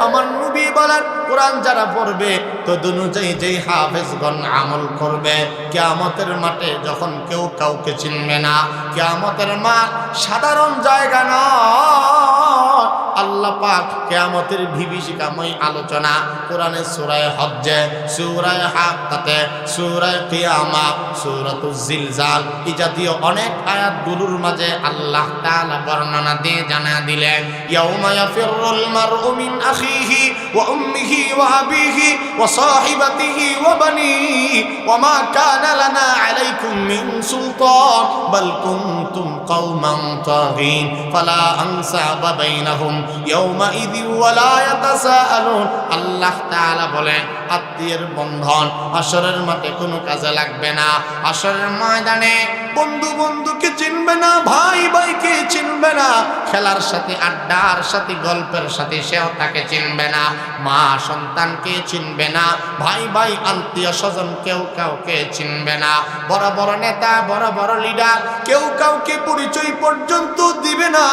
আমার নবী বলেন, কোরআন যারা পড়বে তো অনুযায়ী যেই হাফেজগণ আমল করবে, কিয়ামতের মাঠে যখন কেউ কাউকে চিনবে না, কিয়ামতের মাঠ সাধারণ জায়গা নয়। আল্লাহ পাক কিয়ামতের বিভীষিকাময় আলোচনা কোরআনের সূরা হজ্জে, সূরা হাক্কাতে, সূরা কিয়ামা, সূরাতুজ জিলজাল এই জাতীয় অনেক আয়াতগুলোর মাঝে আল্লাহ তাআলা বর্ণনা দিয়ে জানা দিলেন, ইয়াউমা ইয়াফিরুল মারউ মিন আখিহি ওয়া উম্মিহি ওয়া আবিহি ওয়া সাহিবাতিহি ওয়া বানিহি ওয়া মা কানা লানা আলাইকুম মিন সুলতান বাল কুনতুম কওমান তাগিন ফালা আনসাবা বাইনাহুম ইয়াউমাইযি ওয়া লা ইয়াতাসাআলুন। আল্লাহ তাআলা বলেন, আত্মীয়ের বন্ধন হাসরের মাঠে কোনো কাজে লাগবে না। হাসরের ময়দানে বন্ধু বন্ধুকে চিনবে না, ভাই ভাইকে চিনবে না, খেলার সাথে আড্ডার সাথে গল্পের সাথে সেও তাকে চিনবে না, মা সন্তানকে চিনবে না, ভাই ভাই আত্মীয় স্বজন কেউ কাউকে চিনবে না, বড় বড় নেতা বড় বড় লিডার কেউ কাউকে পরিচয় পর্যন্ত দিবে না।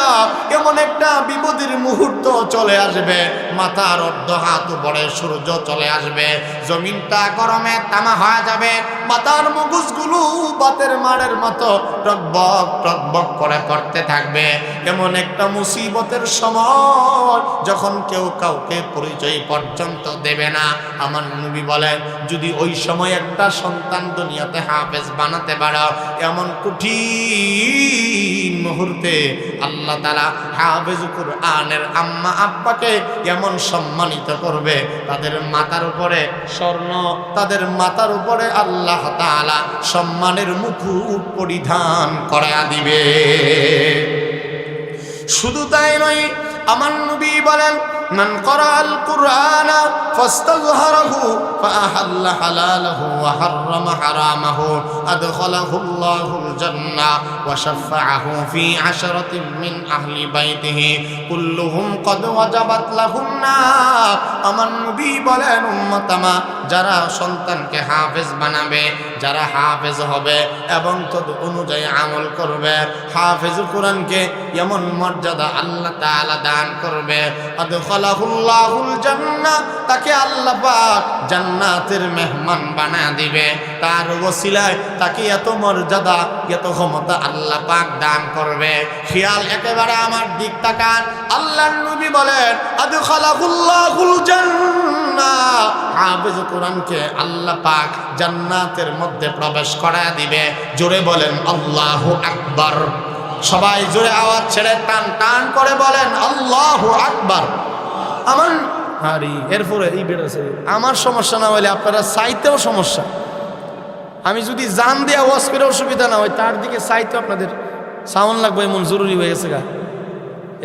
এমন একটা বিপদের মুহূর্ত চলে আসবে, মাথার অর্ধ হাত উপরে সূর্য চলে আসবে, জমিনটা গরমে তামা হয়ে যাবে, মাথার মগজগুলো বাতের মারের মতো টকবক টকবক করে করতে থাকবে। এমন একটা মুসিবতের সময় যখন কেউ কাউকে পরিচয় পর্যন্ত দেবে না। আমার নবী বলেন, যদি ওই সময় একটা সন্তান দুনিয়াতে হাফেজ বানাতে পারো, এমন কঠিন মুহূর্তে আল্লাহ তাআলা হাফেজ কোরআনের আম্মা আব্বাকে এমন সম্মানিত করবে, তাদের মাথার উপরে স্বর্ণ, তাদের মাথার উপরে আল্লাহ তাআলা সম্মানের মুকুট পরিধান করা দিবে। শুধু তাই নয়, আমার নবী বলেন, মান করাআল কুরআনা ফাস্তাযহারাহু ফাআহাল্লা হালালাহু ওয়া হাররামা হারামাহু আদখালাহুল্লাহুল জান্নাহ ওয়া শাফাআহু ফি 'আশরাতিন মিন আহলি বাইতিহি কুল্লুহুম ক্বাদ ওয়াজাবাত লাহুন নার। আমার নবী বলেন, উম্মতামা যারা সন্তানকে হাফেজ বানাবে, যারা হাফেজ হবে এবং তদ অনুযায়ী আমল করবে, হাফেজ কোরআনকে এমন মর্যাদা আল্লাহ তাআলা দান করবে, আদখালাহুল্লাহুল জান্নাহ, তাকে আল্লাহ পাক জান্নাতের মেহমান বানায় দিবে। তার ওসিলায় তাকে এত মর্যাদা এত ক্ষমতা আল্লাহ পাক দান করবে। খেয়াল একেবারে আমার দিক তাকান, আল্লাহর নবী বলেন, আদখালাহুল্লাহুল জান্নাহ, হাফেজ কোরআনকে আল্লাহ পাক জান্নাতের মধ্যে প্রবেশ করায় দিবে। জোরে বলেন আল্লাহু আকবার। সবাই জোরে আওয়াজ ছেড়ে টান টান করে বলেন আল্লাহু আকবার। আমার হারি এরপরে এই বেড়েছে, আমার সমস্যা না হলে আপনারা চাইতেও সমস্যা। আমি যদি জান দিয়ে আওয়াজ করে অসুবিধা না হয়, তার দিকে চাইতেও আপনাদের সাউন্ড লাগবে এমন জরুরি হয়ে গেছে গা।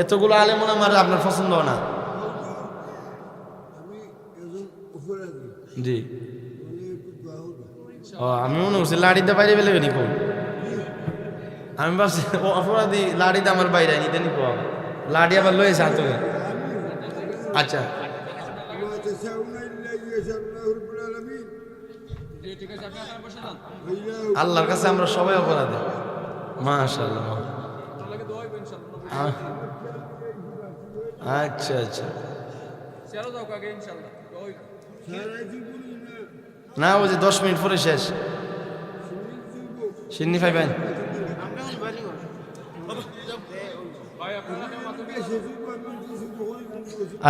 এতগুলো আলেমন আমার আপনার পছন্দ না। জি, ও আমি মনে করছি লাড়িতে বাইরে বেলে নি কম। আমি ভাবছি অপরাধী লাড়িতে আমার বাইরে নিতে নি কম, লাড়ি আবার লয়েছে হাতে। আচ্ছা, আল্লাহর কাছে আমরা সবাই অপরাধী। মাশাআল্লাহ। আচ্ছা আচ্ছা, না ওই যে 10 মিনিট পরে শেষ। সিন্নি পাইবেন?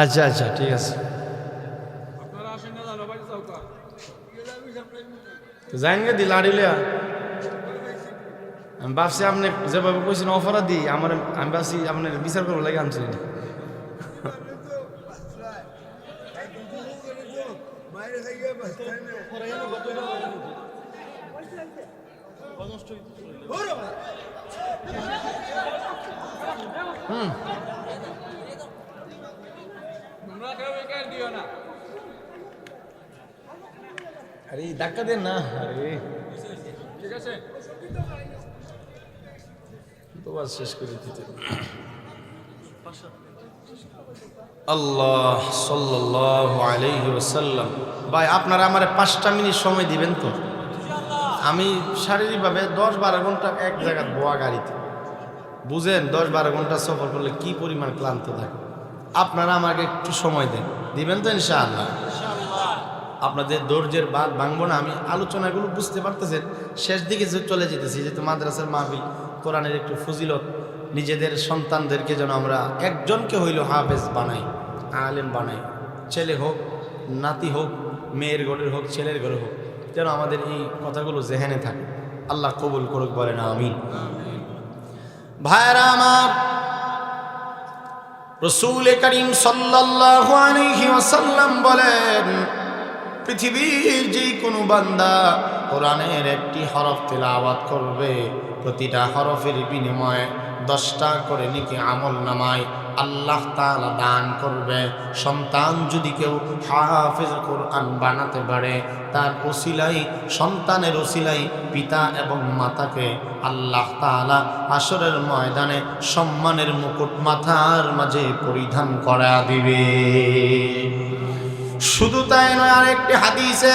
আচ্ছা আচ্ছা, ঠিক আছে। জাইন গে দি লাড়িলে আমি ভাবছি আপনি যেভাবে কইছেন অপরাধী, আমার আমি ভাবছি আপনার বিচার করবো লাগে আনছিলেন। আরে ধাক্কা দেন না, আরে ঠিক আছে দুবার শেষ করে দিতে। আল্লাহ সাল্লাল্লাহু আলাইহি ওয়াসাল্লাম। ভাই আপনারা আমারে 5টা মিনিট সময় দিবেন তো? আমি শারীরিকভাবে 10-12 ঘন্টা এক জায়গায় বোয়া গাড়িতে, বুঝেন 10-12 ঘন্টা সফর করলে কি পরিমাণ ক্লান্ত থাকে। আপনারা আমাকে একটু সময় দেন, দিবেন তো ইনশাআল্লাহ? আপনাদের ধৈর্যের বাদ ভাঙবো না। আমি আলোচনাগুলো বুঝতে পারতেছেন, শেষ দিকে চলে যেতেছি, যেহেতু মাদ্রাসার মাহফিল, কোরআনের একটু ফজিলত, নিজেদের সন্তানদেরকে যেন আমরা একজনকে হইল হাফেজ বানাই, আলেম বানাই, ছেলে হোক নাতি হোক, মেয়ের ঘরের হোক ছেলের ঘরে হোক, যেন আমাদের এই কথাগুলো জেহেনে থাকে। আল্লাহ কবুল করুক, বলেন আমিন। ভাইরা আমার, রাসূল করিম সাল্লাল্লাহু আলাইহি ওয়াসাল্লাম বলেন, পৃথিবীর যে কোনো বান্দা কোরআনের একটি হরফ তেলাওয়াত করবে, প্রতিটা হরফের বিনিময়ে 10টা করে নেকি আমল নামায় আল্লাহ তাআলা দান করবে। সন্তান যদি কেউ হাফেজ কোরআন বানাতে পারে, তার ওসিলাই, সন্তানের ওসিলাই পিতা এবং মাতাকে আল্লাহ তাআলা হাশরের ময়দানে সম্মানের মুকুট মাথার মাঝে পরিধান করা দিবে। শুধু তাই নয়, আরেকটি হাদিসে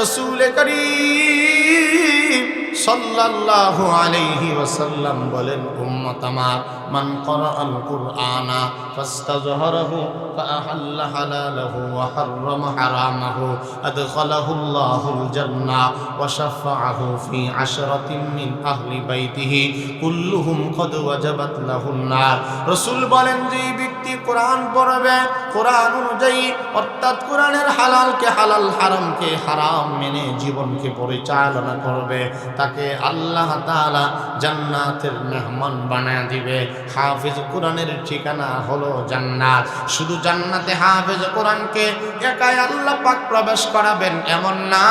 রাসূল করিম সাল্লাল্লাহু আলাইহি ওয়াসাল্লাম বলেন, উম্মত আমার, মান ক্বারাআল কুরআনা ফাস্তাযহারাহু ফাআহাল্লা হালালাহু ওয়া হাররামা হারামাহু আদখালাহুল্লাহুল জান্নাহ ওয়া শাফাআহু ফি 10রাতিন মিন আহলি বাইতিহি কুল্লুহুম কদ ওয়াজাবাত লাহুন নার। রাসূল বলেন, যে ব্যক্তি কোরআন পড়বে, কোরআন অনুযায়ী অর্থাৎ কোরআনের হালালকে হালাল, হারামকে হারাম মেনে জীবনকে পরিচালনা করবে, তাকে আল্লাহ তাআলা জান্নাতের মেহমান বানায় দিবে। হাফেজ কোরআনের ঠিকানা হলো জান্নাত। শুধু জান্নাতে হাফেজ কোরআনকে একাই আল্লাহ পাক প্রবেশ করাবেন এমন না,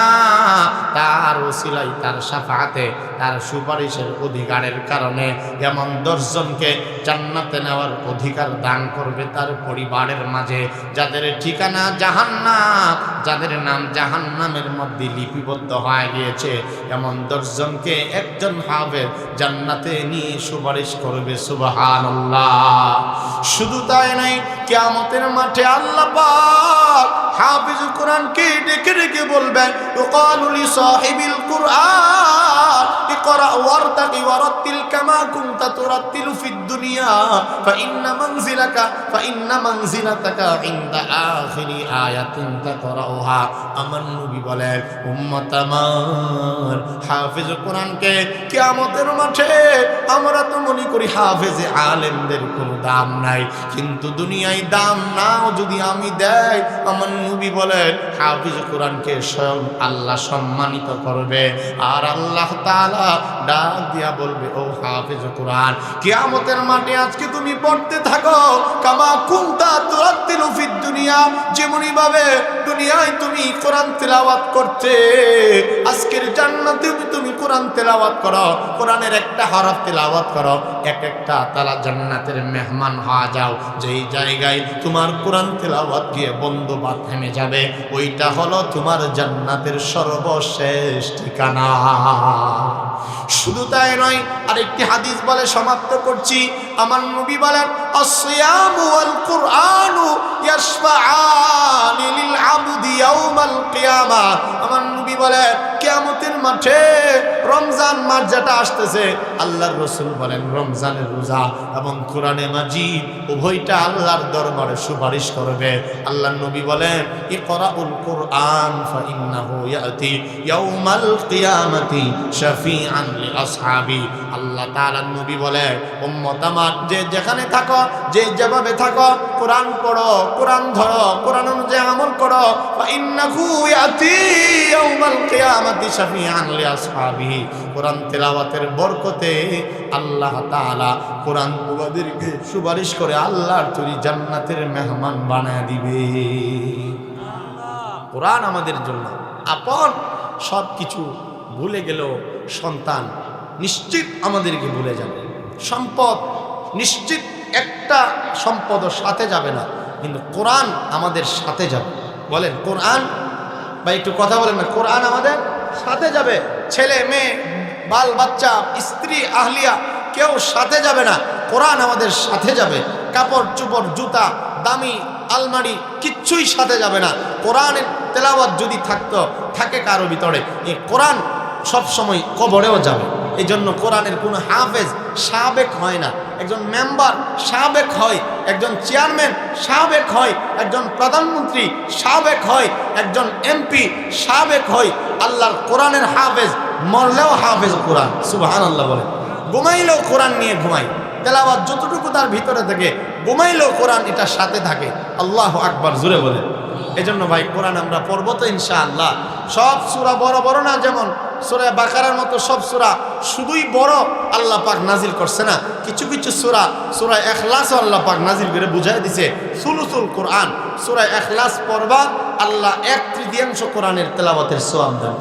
তার ওসিলাই, তার শাফাআতে, তার সুপারিশের অধিকারের কারণে এমন 10 জনকে জান্নাতে নেওয়ার অধিকার দান করবে তার পরিবারের মাঝে, যাদের ঠিকানা জাহান্নাম, যাদের নাম জাহান্নামের মধ্যে লিপিবদ্ধ হয়ে গিয়েছে, এমন 10 জনকে একজন হাফেজ জান্নাতে নিয়ে সুপারিশ করবে। সুবহানাল্লাহ। শুধু তাই নয়, কিয়ামতের মাঠে আল্লাহ পাক হাফেজ কোরআনকে ডেকে ডেকে বলবেন, ওয়াকালু লি সাহিবিল কুরআন ইকরা ওয়ারতাকি ওয়ারাতিল কামা কুনতা তুরাতিলু ফিদ দুনিয়া ফাইন্না মানজিলাতাকা ইনদা আখিরি আয়াতিন তাকরাউহা। আমার নবী বলেন, উম্মত আমার, হাফেজ কোরআনকে কিয়ামতের মাঠে আমরা তো মনে করি হাফেজে আলেমদের কোনো দাম নাই, কিন্তু দুনিয়ায় দাম নাও যদি আমি দেই, আমার নবী বলেন হাফেজ কোরআনকে স্বয়ং আল্লাহ সম্মানিত করবে। আর আল্লাহ তাআলা ডাক দিয়া বলবে, ও হাফেজ কোরআন, কিয়ামতের মাঠে আজকে তুমি পড়তে থাকো, কামা কুনতা তুরাতিলু ফিদ দুনিয়া, যেমনি ভাবে দুনিয়ায় তুমি কোরআন তেলাওয়াত করতে, আজকের জান্নাতে তুমি কোরআন তেলাওয়াত করো, কোরআনের একটা হরফ তেলাওয়াত করো, এক একটা তালা জান্নাতের মেহমান হয়ে যাও। যেই জায়গায় তোমার কোরআন তেলাওয়াত গিয়ে বন্ধ বা থেমে যাবে, ওইটা হলো তোমার জান্নাতের সর্বশেষ ঠিকানা। শুধু তাই নয়, আরেকটি হাদিস বলে সমাপ্ত করছি। আমার নবী বলেন, আসসিয়ামু ওয়াল কুরআনু ইয়াশফাআনি লিল আবদি ইয়াউমাল কিয়ামা। আমার নবী বলেন, কিয়ামতের মাঠে রমজান মাস যেটা আসতেছে, আল্লাহর রাসূল বলেন রমজানের রোজা এবং কোরআনে মাজিদ উভয়টা আল্লাহর দরবারে সুপারিশ করবে। আল্লাহর নবী বলেন, ইকরাউল কুরআন ফাইন্নাহু ইয়াতি ইয়াউমাল কিয়ামাতি শাফিআন লি আসহাবি। আল্লাহ তাআলার নবী বলেন, উম্মত আমার, যে যেখানে থাকো, যে যেভাবে থাকো, কোরআন পড়ো, কোরআন ধরো, কোরআন অনুযায়ী আমল করো, ফাইন্নাহু ইয়াতি ইয়াউমাল কিয়ামাতি শাফিআন লি আসহাবিহি। কোরআন তেলাওয়াতের বরকতে আল্লাহ তাআলা কোরআন পড়ুয়াদেরকে সুপারিশ করে আল্লাহর তৈরি জান্নাতের মেহমান বানায় দিবে। কোরআন আমাদের জন্য আপন। সব কিছু ভুলে গেলেও সন্তান নিশ্চিত আমাদেরকে ভুলে যাবে। সম্পদ নিশ্চিত একটা সম্পদও সাথে যাবে না, কিন্তু কোরআন আমাদের সাথে যাবে। বলেন কোরআন, বা একটু কথা বলেন না, কোরআন আমাদের সাথে যাবে। ছেলে মেয়ে বাল বাচ্চা স্ত্রী আহলিয়া কেউ সাথে যাবে না, কোরআন আমাদের সাথে যাবে। কাপড় চোপড় জুতা দামি আলমারি কিচ্ছুই সাথে যাবে না। কোরআনের তেলাওয়াত যদি থাকে কারো ভিতরে, এই কোরআন সবসময় কবরেও যাবে। এই জন্য কোরআনের কোনো হাফেজ সাবেক হয় না। একজন মেম্বার সাবেক হয়, একজন চেয়ারম্যান সাবেক হয়, একজন প্রধানমন্ত্রী সাবেক হয়, একজন এমপি সাবেক হয়। আল্লাহর কোরআনের হাফেজ মরলেও হাফেজ কোরআন। সুবহানাল্লাহ বলে। ঘুমাইলেও কোরআন নিয়ে ঘুমাই, তেলাওয়াত যতটুকু তার ভিতরে থেকে, ঘুমাইলেও কোরআন এটার সাথে থাকে। আল্লাহু আকবার জোরে বলে। এজন্য ভাই কোরআন আমরা পড়ব তো ইনশাআল্লাহ। সব সূরা বড় বড় না, যেমন সূরা বাকারার মতো সব সূরা শুধুই বড় আল্লাহ পাক নাজিল করছে না, কিছু কিছু সূরা ইখলাসও আল্লাহ পাক নাজিল করে বুঝাই দিছে। সুলুসুল কোরআন সূরা ইখলাস পড়বা, আল্লাহ 1/3 কোরআনের তেলাওয়াতের সওয়াব দেন।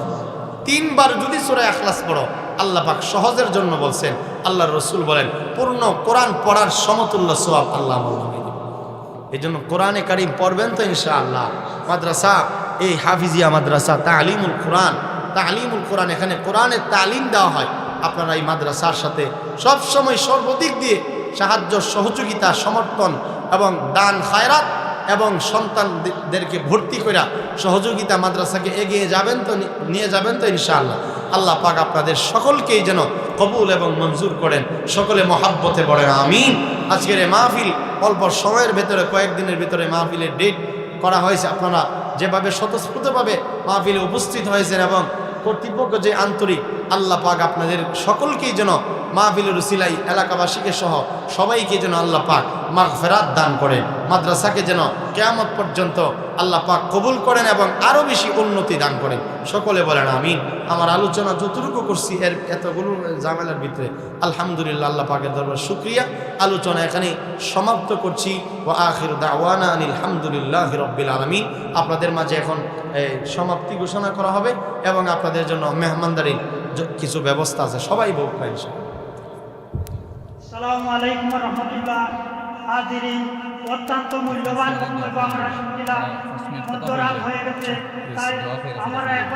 3 বার যদি সূরা ইখলাস পড়ো, আল্লাহ পাক সহজের জন্য বলছেন, আল্লাহর রাসূল বলেন পূর্ণ কোরআন পড়ার সমতুল্য সওয়াব আল্লাহ আমাকে দিবেন। এই জন্য কোরআনে কারীম পড়বেন তো ইনশাআল্লাহ। মাদ্রাসা, এই হাফিজিয়া মাদ্রাসা তালিমুল কোরআন, এখানে কোরআনের তালিম দেওয়া হয়। আপনারা এই মাদ্রাসার সাথে সবসময় সর্বদিক দিয়ে সাহায্য সহযোগিতা সমর্থন এবং দান খায়রাত এবং সন্তানদেরকে ভর্তি করে সহযোগিতা মাদ্রাসাকে এগিয়ে যাবেন তো, নিয়ে যাবেন তো ইনশাআল্লাহ। আল্লাহ পাক আপনাদের সকলকেই যেন কবুল এবং মঞ্জুর করেন। সকলে মহাব্বতে পড়েন আমিন। আজকের এই মাহফিল অল্প সময়ের ভেতরে, কয়েকদিনের ভিতরে মাহফিলের ডেট করা হয়েছে। আপনারা যেভাবে স্বতঃস্ফূর্তভাবে মাহফিলে উপস্থিত হয়েছেন এবং কর্তৃপক্ষ যে আন্তরিক, আল্লাহ পাক আপনাদের সকলকেই যেন মাহফিলের উসিলাই এলাকাবাসীকে সহ সবাইকে যেন আল্লাহ পাক মাগফিরাত দান করেন। মাদ্রাসাকে যেন কিয়ামত পর্যন্ত আল্লাহ পাক কবুল করেন এবং আরও বেশি উন্নতি দান করেন। সকলে বলেন আমিন। আমার আলোচনা যতটুকু করছি এর এতগুলো ঝামেলার ভিতরে আলহামদুলিল্লাহ, আল্লাহ পাকের দরবার শুকরিয়া। আলোচনা এখানে সমাপ্ত করছি। ওয়া আখিরু দাওয়ানা আনিল হামদুলিল্লাহি রাব্বিল আলামিন। আপনাদের মাঝে এখন সমাপ্তি ঘোষণা করা হবে এবং আপনাদের জন্য মেহমানদারির কিছু ব্যবস্থা আছে, সবাই বলবেন ইনশাআল্লাহ। আসসালামু আলাইকুম ওয়া রাহমাতুল্লাহ। হাজিরিন, অত্যন্ত মূল্যবান বক্তব্য আমরা শুনছিলাম, অন্তরাল হয়ে গেছে। তাই আমরা এখন